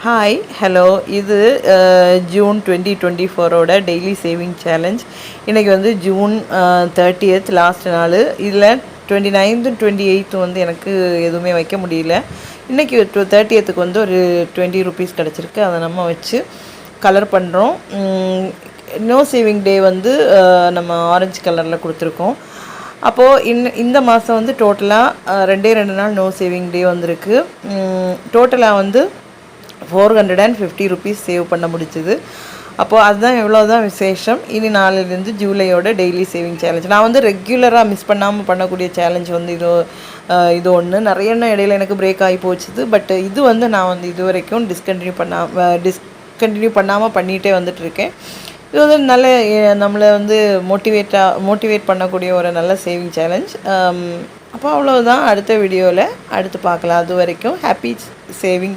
Hi hello இது June 2024ஓட daily saving challenge. இன்றைக்கி வந்து ஜூன் 30th லாஸ்ட் நாள். இதில் 29th 28th வந்து எனக்கு எதுவுமே வைக்க முடியல. இன்றைக்கி 30th வந்து ஒரு 20 rupees கிடச்சிருக்கு. அதை நம்ம வச்சு கலர் பண்ணுறோம். நோ சேவிங் டே வந்து நம்ம ஆரஞ்சு கலரில் கொடுத்துருக்கோம். அப்போது இந்த மாதம் வந்து டோட்டலாக 2 நாள் நோ சேவிங் டே வந்திருக்கு. டோட்டலாக வந்து 450 rupees சேவ் பண்ண முடிச்சுது. அப்போது அதுதான் எவ்வளோதான் விசேஷம். இனி நாளிலேருந்து ஜூலையோட டெய்லி சேவிங் சேலஞ்ச் நான் வந்து ரெகுலராக மிஸ் பண்ணாமல் பண்ணக்கூடிய சேலஞ்ச் வந்து இது ஒன்று. நிறைய இடையில எனக்கு பிரேக் ஆகி போச்சுது. பட் இது வந்து நான் வந்து இது வரைக்கும் டிஸ்கண்டினியூ பண்ணாமல் பண்ணிகிட்டே வந்துட்டுருக்கேன். இது வந்து நல்ல நம்மளை வந்து மோட்டிவேட் பண்ணக்கூடிய ஒரு நல்ல சேவிங் சேலஞ்ச். அப்போ அவ்வளோதான். அடுத்த வீடியோவில் அடுத்து பார்க்கலாம். அது வரைக்கும் ஹாப்பி சேவிங்